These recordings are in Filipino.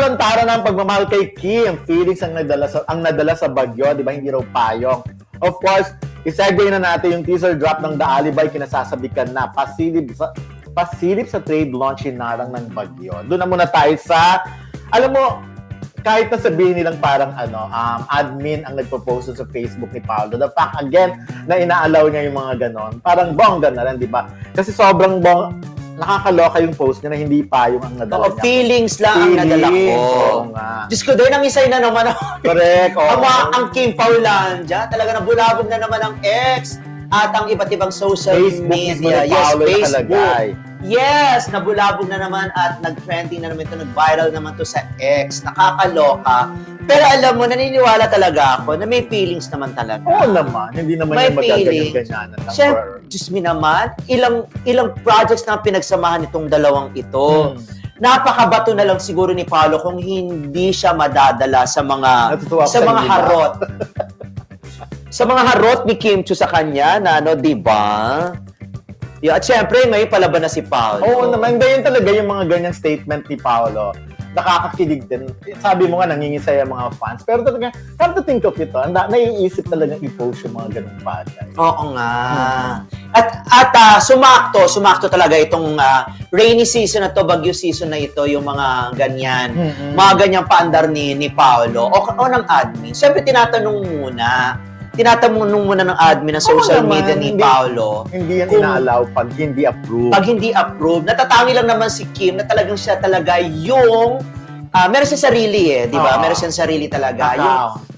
Inalantara ng pagmamahal kay Kim. Feelings ang nadala sa bagyo, di ba? Hindi raw payong. Of course, isegue na natin yung teaser drop ng The Alibay, kinasasabikan na pasilip sa trade launch hinarang ng bagyo. Doon na muna tayo sa, alam mo, kahit na sabihin nilang parang admin ang nagpo-post sa Facebook ni Paolo, the fact again na inaalaw niya yung mga ganon, parang bongga na lang, di ba? Kasi sobrang nakakaloka yung post niya na hindi pa yung ang nadala niya. Feelings lang ang nadala ko. Oo nga. Diyos ko, doon ang isay na naman ako. Correct. Ang Kim Paulandia, talaga nabulabog na naman ang ex at ang iba't ibang social media. Yes, Facebook. Yes, nabulabog na naman at nag-trending na naman ito, nag-viral naman to sa ex. Nakakaloka. Pero alam mo, naniniwala talaga ako na may feelings naman talaga. Oo naman. Hindi naman may yung magaganyan-ganyan. Siyempre, Diyos me naman, ilang projects na pinagsamahan itong dalawang ito. Napakabato na lang siguro ni Paolo kung hindi siya madadala sa mga harot. Sa mga harot ni Kim Chiu sa kanya na di ba? Yeah, at syempre, ngayon palaban na si Paolo. Oo naman, ganyan talaga yung mga ganyang statement ni Paolo. Nakakakilig din. Sabi mo nga, nangingisay ang mga fans. Pero talaga, come to think of it, naiisip talaga i-post yung mga ganong bagay. Oo nga. At sumakto talaga itong rainy season na to, bagyo season na ito, yung mga ganyan. Mga ganyang paandar ni Paolo o ng admin. Siyempre, tinatanong muna ng admin ng social media ni Paolo. Hindi yan ina-allow pag hindi approve. Pag hindi approve, natatangi lang naman si Kim na talagang siya talaga yung meron siya sarili di ba? Meron siyang sarili talaga.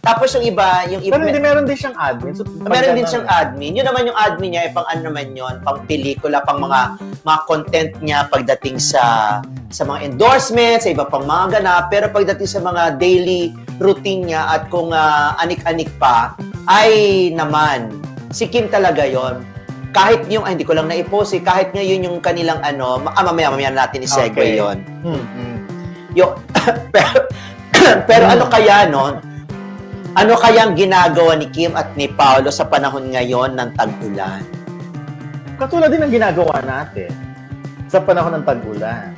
Tapos yung iba, pero hindi meron din siyang admin. So, meron din siyang admin. Yun naman yung admin niya, pang ano naman yun, pang pelikula, pang mga content niya pagdating sa mga endorsements, sa iba pang mga ganap. Pero pagdating sa mga daily routine niya at kung anik-anik pa, ay naman, si Kim talaga yon. Kahit yung, hindi ko lang na-post kahit ngayon yung kanilang mamaya natin i-segue yon. Pero ano kaya ano kayang ginagawa ni Kim at ni Paolo sa panahon ngayon ng tag-ulan? Katulad din ng ginagawa natin sa panahon ng tag-ulan.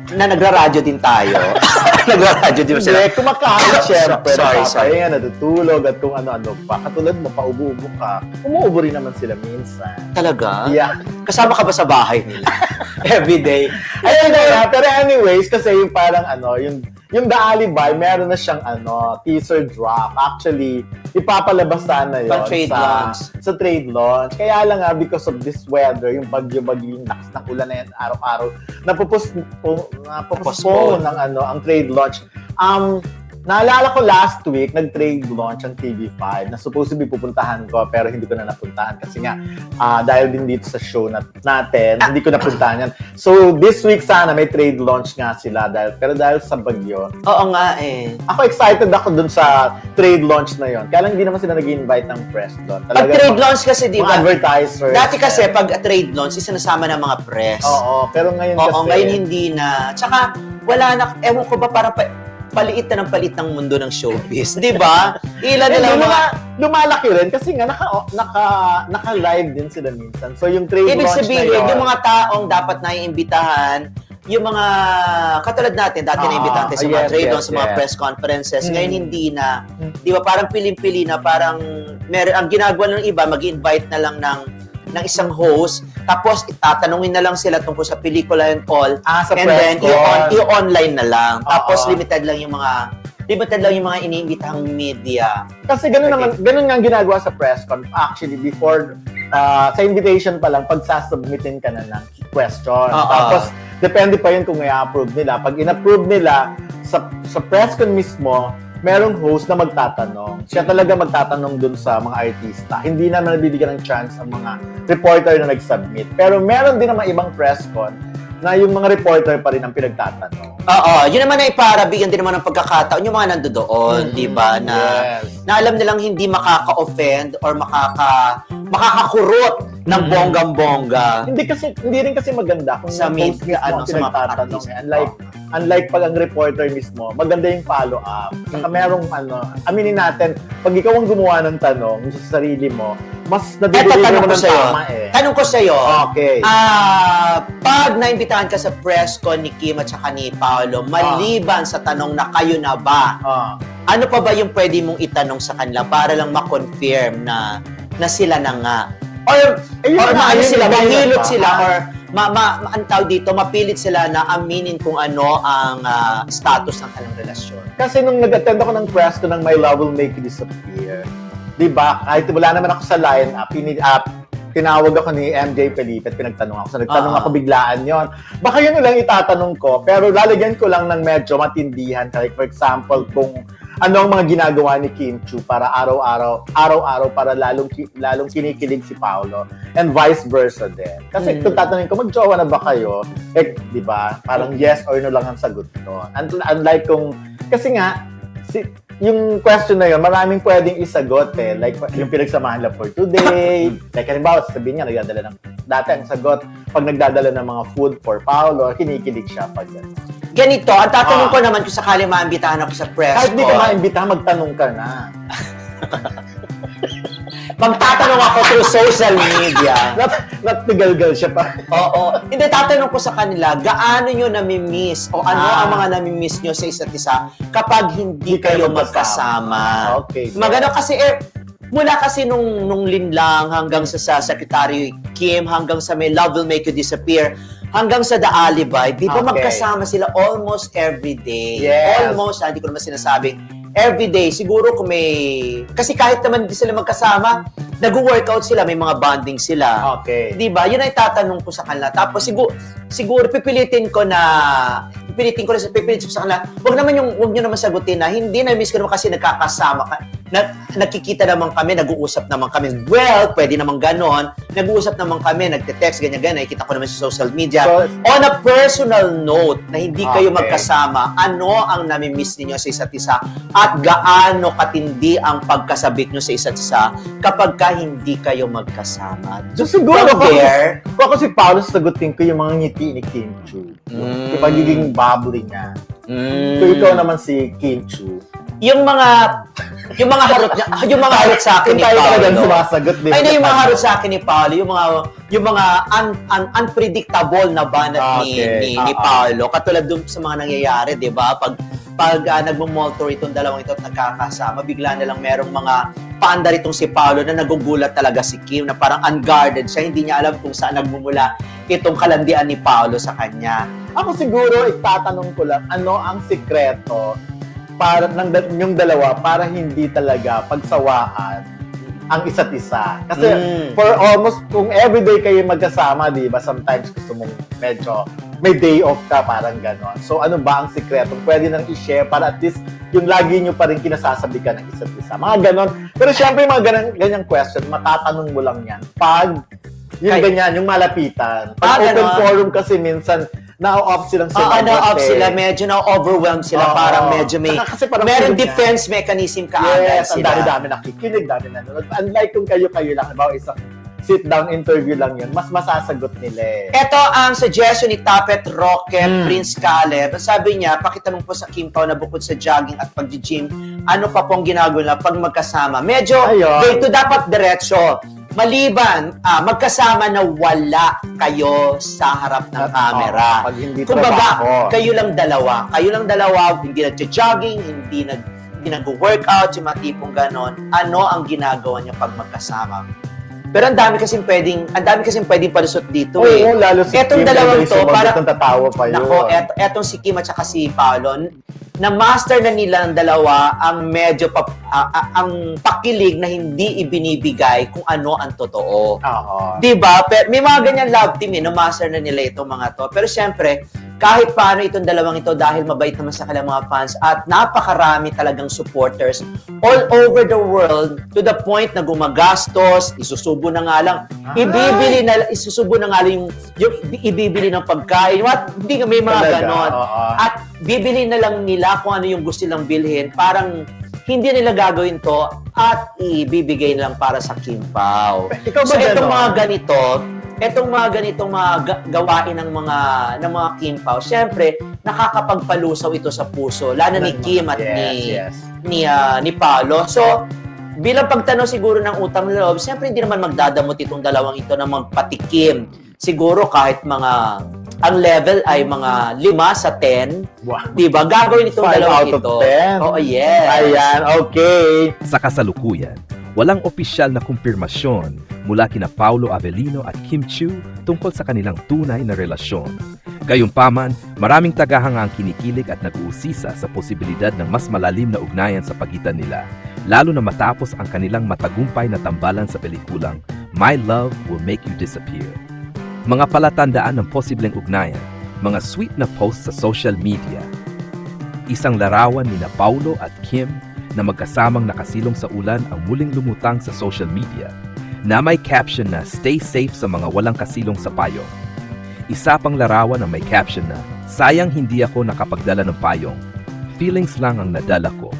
Nagraradyo din tayo. Nagraradyo din sila. Kumakain, syempre. Sorry. Natutulog at kung ano-ano pa. Katulad mo, paubo-ubo ka. Umuubo rin naman sila minsan. Talaga? Yeah. Kasama ka ba sa bahay nila? Everyday? Pero anyways, kasi yung parang yung The Alibay, meron na siyang teaser drop. Actually, ipapalabas sana yun sa trade launch. Kaya lang because of this weather, yung bagyo-bagyo, yung lakas ng ulan na yan araw-araw, napopostpone ng ang trade launch. Naalala ko last week, nag-trade launch ang TV5 na supposedly pupuntahan ko pero hindi ko na napuntahan kasi nga dahil din dito sa show natin, hindi ko napuntahan yan. So this week sana may trade launch nga sila pero dahil sa bagyo. Oo nga Ako excited ako dun sa trade launch na yon. Kaya lang hindi naman sila nag-invite ng press doon. Pag trade launch kasi, di ba? Advertisers. Dati kasi pag trade launch, isinasama ng mga press. Oo, pero ngayon kasi. Ngayon hindi na. Tsaka wala na, ewan ko ba parang paliit na ng palit ng mundo ng showbiz, di ba? Ilan na lang lumalaki rin kasi nga naka-live din sila minsan. So yung trade ibig launch sabihin, na yun, yung mga taong dapat naiimbitahan, yung mga katulad natin, dati naiimbitahan tayo sa mga trade launch, sa mga press conferences, ngayon hindi na. Di ba? Parang piling-pili na, parang ang ginagawa ng iba, mag-invite na lang ng isang host, tapos itatanungin na lang sila tungkol sa pelikula and all, and then i-online na lang. Tapos limited lang yung mga iniimbitahang media. Kasi ganun nga ang ginagawa sa press con. Actually, before, sa invitation pa lang, pagsasubmitin ka na ng question. Tapos, depende pa yun kung i-approve nila. Pag in-approve nila, sa press con mismo, merong host na magtatanong. Siya talaga magtatanong dun sa mga artista. Hindi na nabibigyan ng chance ang mga reporter na nag-submit. Pero meron din naman ibang press con na yung mga reporter pa rin ang pinagtatanong. Yun naman ay para bigyan din naman ng pagkakataon yung mga nandoon, di ba? Na alam nilang hindi makaka-offend or makakakurot ng bonggang-bongga. Hindi rin kasi maganda kung sa media sa mga pinagtatanong. Unlike pag ang reporter mismo, maganda yung follow-up. Saka merong aminin natin, pag ikaw ang gumawa ng tanong sa sarili mo, mas nadideliver mo ng tama Tanong ko sa'yo. Okay. Pag naimbitahan ka sa press con ni Kim at saka ni Paolo, maliban sa tanong na kayo na ba, ano pa ba yung pwede mong itanong sa kanila para lang ma-confirm na sila na nga? Or maano sila, mahilot sila, or ang tawag dito, mapilit sila na aminin kung ano ang status ng kanilang relasyon. Kasi nung nag-attend ako ng press ko ng My Love Will Make You Disappear, di ba, kahit wala naman ako sa line-up, tinawag ako ni MJ Felipe at pinagtanong ako. So, nagtanong ako biglaan yon. Baka yun lang itatanong ko, pero lalagyan ko lang ng medyo matindihan. Like, for example, kung ano ang mga ginagawa ni Kim Chu para araw-araw para lalong kinikilig si Paolo, and vice versa din. Kasi kung tatanungin ko, mag-jowa na ba kayo? Di ba? Parang yes or no lang ang sagot ko. Unlike kung, kasi nga, yung question na yun, maraming pwedeng isagot eh. Like, yung pinagsamahan lang for today. Like, halimbawa, sabihin niya, nagdadala ng, dati ang sagot, pag nagdadala ng mga food for Paolo, kinikilig siya pag gano'n. Ganito, ang tatanong ko naman kung sakali maimbitahan ako sa press Kahit di ka maimbitahan, magtanong ka na. Magtatanong ako through social media. Natigalgal siya pa. Oo. Hindi, tatanong ko sa kanila, gaano nyo namimiss o ano ang mga namimiss nyo sa isa't isa kapag hindi kayo magkasama. Okay. Magano kasi mula kasi nung linlang hanggang sa Secretary Kim, hanggang sa May Love Will Make You Disappear, hanggang sa The Alibi, di ba magkasama sila almost every day? Yes. Almost, hindi ko naman sinasabing every day. Siguro kung may... Kasi kahit naman hindi sila magkasama, nag-workout sila, may mga bonding sila. Okay. Di ba? Yun ay tatanong ko sa kanila. Tapos siguro pipilitin ko sa kanila. Wag nyo naman sagutin na hindi na-miss ko naman kasi nagkakasama ka. Nakikita naman kami, nag-uusap naman kami. Well, pwede naman ganon. Nag-uusap naman kami, nagte-text, ganyan-ganyan. Nakikita ko naman sa social media. So, on a personal note, na hindi kayo magkasama, ano ang nami-miss ninyo sa isa't isa? At gaano katindi ang pagkasabik nyo sa isa't isa kapag hindi kayo magkasama? So, siguro ako si Paolo, sagutin ko yung mga ngiti ni Kim Chu. Yung pagiging bubbly niya. So, ikaw naman si Kim Chu. Yung mga harot niya, yung mga harot sa akin ni Paolo. Sumasagot, Ay na yung mga harot sa akin ni Paolo, yung mga unpredictable na banat ni Paolo. Katulad dun sa mga nangyayari, 'di ba? Pag nagmo-motor itong dalawang ito at nagkakasama, bigla na lang merong mga paandar itong si Paolo na nagugulat talaga si Kim na parang unguarded siya, hindi niya alam kung saan nagmumula itong kalandian ni Paolo sa kanya. Ako siguro, itatanong ko lang, ano ang sikreto para yung dalawa para hindi talaga pagsawaan ang isa't isa. Kasi for almost, kung everyday kayo magkasama, di ba, sometimes gusto mong medyo may day off ka, parang gano'n. So ano ba ang sikreto? Pwede nang i-share para at least yung lagi nyo pa rin kinasasabi ka ng isa't isa. Mga gano'n. Pero syempre, mga ganyang question, matatanong mo lang yan pag yung ganyan, yung malapitan. Pag open forum kasi minsan, na-off silang sila. Na-off sila, medyo na-overwhelmed sila. Parang medyo meron defense mechanism kaagad sila. Yes, ang dami-dami nakikinig, dami nanonood. Unlike kung kayo-kayo lang, halimbawa isang sit-down interview lang yun, mas masasagot nila eh. Ito ang suggestion ni Tapet Roque, Prince Caleb. Sabi niya, pakitanong po sa Kim Pao na bukod sa jogging at pag-gym, ano pa pong ginagawa na pag magkasama? Medyo, dito dapat diretso. Maliban, magkasama na wala kayo sa harap ng camera. Kumbaga, kayo lang dalawa, hindi nag-jogging, hindi nag-workout, yung mga tipong ganon. Ano ang ginagawa niya pag magkasama? Pero ang dami kasing pwedeng palusot dito eh. Oo, lalo si etong Kim, dalawang to, parang tatawa pa yun. Nako, etong si Kim at saka si Paolo, na master na nila ng dalawa ang medyo ang pakilig na hindi ibinibigay kung ano ang totoo. Diba? Pero may mga ganyan love team na master na nila itong mga to. Pero syempre, kahit paano itong dalawang ito dahil mabait naman sa kanilang mga fans at napakarami talagang supporters all over the world to the point na gumagastos, isusubo na nga lang, isusubo na nga lang yung ibibili ng pagkain. Hindi may mga ganon. At bibili na lang nila kung ano yung gusto nilang bilhin. Parang hindi nila gagawin to at ibibigay na lang para sa Kim Pao. So itong mga ganitong gawain ng mga Kim Pao, syempre nakakapagpalusaw ito sa puso, lalo ni Kim at ni Paolo. So bilang pagtanong siguro ng utang na loob, syempre hindi naman magdadamot itong dalawang ito na magpatikim. Siguro kahit mga ang level ay mga 5 sa 10. Wow. Diba? Gagawin itong 5 dalawang out of ito. 10. Oo, yes. Ayan, okay. Sa kasalukuyan, walang opisyal na kumpirmasyon mula kina Paolo Avellino at Kim Chiu tungkol sa kanilang tunay na relasyon. Gayunpaman, maraming tagahanga ang kinikilig at nag-uusisa sa posibilidad ng mas malalim na ugnayan sa pagitan nila, lalo na matapos ang kanilang matagumpay na tambalan sa pelikulang My Love Will Make You Disappear. Mga palatandaan ng posibleng ugnayan, mga sweet na posts sa social media, isang larawan ni na Paolo at Kim na magkasamang nakasilong sa ulan ang muling lumutang sa social media na may caption na "Stay safe sa mga walang kasilong sa payong." Isa pang larawan na may caption na "Sayang hindi ako nakapagdala ng payong. Feelings lang ang nadala ko."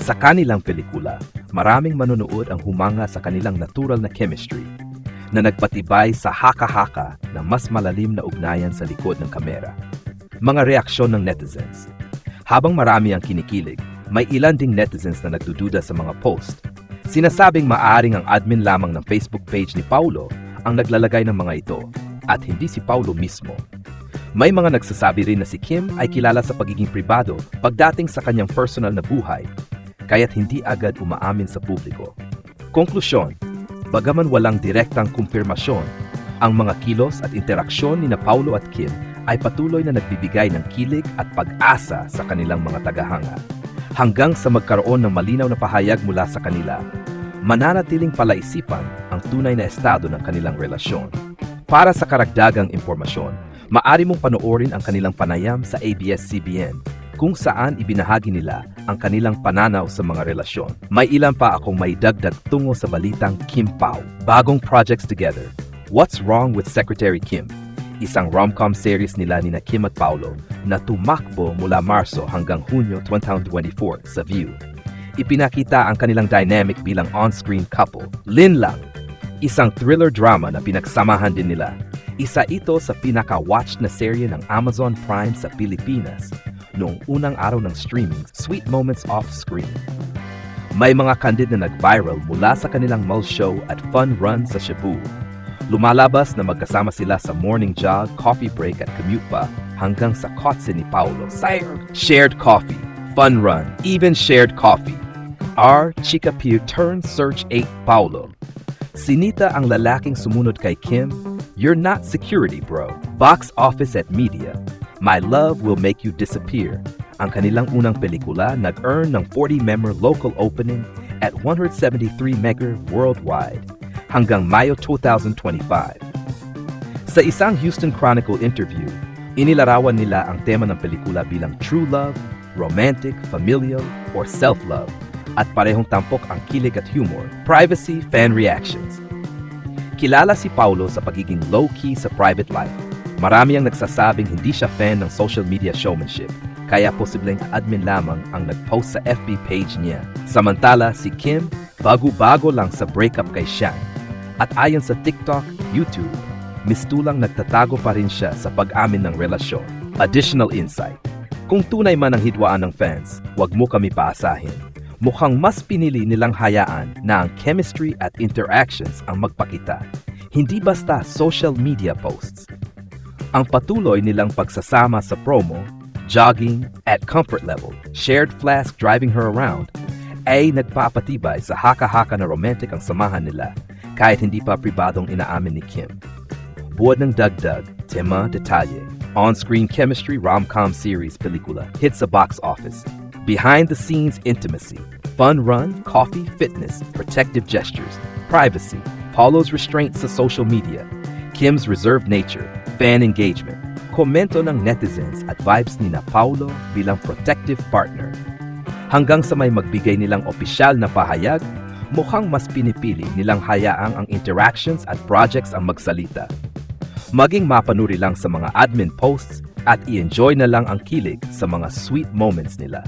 Sa kanilang pelikula, maraming manonood ang humanga sa kanilang natural na chemistry na nagpatibay sa haka-haka na mas malalim na ugnayan sa likod ng kamera. Mga reaksyon ng netizens. Habang marami ang kinikilig, may ilan ding netizens na nagdududa sa mga post. Sinasabing maaring ang admin lamang ng Facebook page ni Paolo ang naglalagay ng mga ito at hindi si Paolo mismo. May mga nagsasabi rin na si Kim ay kilala sa pagiging pribado pagdating sa kanyang personal na buhay, kaya't hindi agad umaamin sa publiko. Konklusyon, bagaman walang direktang kumpirmasyon, ang mga kilos at interaksyon ni na Paolo at Kim ay patuloy na nagbibigay ng kilig at pag-asa sa kanilang mga tagahanga. Hanggang sa magkaroon ng malinaw na pahayag mula sa kanila, mananatiling palaisipan ang tunay na estado ng kanilang relasyon. Para sa karagdagang impormasyon, maaari mong panoorin ang kanilang panayam sa ABS-CBN kung saan ibinahagi nila ang kanilang pananaw sa mga relasyon. May ilan pa akong may dagdag tungo sa balitang Kim Pao. Bagong projects together. What's Wrong with Secretary Kim? Isang rom-com series nila ni na Kim at Paolo na tumakbo mula Marso hanggang Hunyo 2024 sa View. Ipinakita ang kanilang dynamic bilang on-screen couple. Linlang, isang thriller drama na pinagsamahan din nila. Isa ito sa pinaka-watched na serye ng Amazon Prime sa Pilipinas noong unang araw ng streaming, Sweet Moments Off-Screen. May mga candid na nag-viral mula sa kanilang mall show at fun run sa Cebu. Lumalabas na magkasama sila sa morning jog, coffee break at commute pa hanggang sa kotse ni Paolo. Shared coffee, fun run, even shared coffee. R. Chika Pier turns Search 8 Paolo. Sinita ang lalaking sumunod kay Kim, "You're not security, bro." Box office at media, My Love Will Make You Disappear. Ang kanilang unang pelikula nag-earn ng 40-member local opening at 173 megger worldwide hanggang Mayo 2025. Sa isang Houston Chronicle interview, inilarawan nila ang tema ng pelikula bilang true love, romantic, familial, or self-love, at parehong tampok ang kilig at humor, privacy, fan reactions. Kilala si Paolo sa pagiging low-key sa private life. Marami ang nagsasabing hindi siya fan ng social media showmanship, kaya posibleng admin lamang ang nag-post sa FB page niya. Samantala, si Kim, bago-bago lang sa breakup kay Shang. At ayon sa TikTok, YouTube, mistulang nagtatago pa rin siya sa pag-amin ng relasyon. Additional insight. Kung tunay man ang hidwaan ng fans, huwag mo kami paasahin. Mukhang mas pinili nilang hayaan na ang chemistry at interactions ang magpakita, hindi basta social media posts. Ang patuloy nilang pagsasama sa promo, jogging, at comfort level, shared flask driving her around, ay nagpapatibay sa haka-haka na romantic ang samahan nila kahit hindi pa pribadong inaamin ni Kim. Buod ng dagdag, tema, detalye, on-screen chemistry rom-com series pelikula hits sa box office, behind-the-scenes intimacy, fun run, coffee, fitness, protective gestures, privacy, Paulo's restraints sa social media, Kim's reserved nature, fan engagement, komento ng netizens at vibes ni na Paolo bilang protective partner. Hanggang sa may magbigay nilang opisyal na pahayag, mukhang mas pinipili nilang hayaang ang interactions at projects ang magsalita. Maging mapanuri lang sa mga admin posts at i-enjoy na lang ang kilig sa mga sweet moments nila.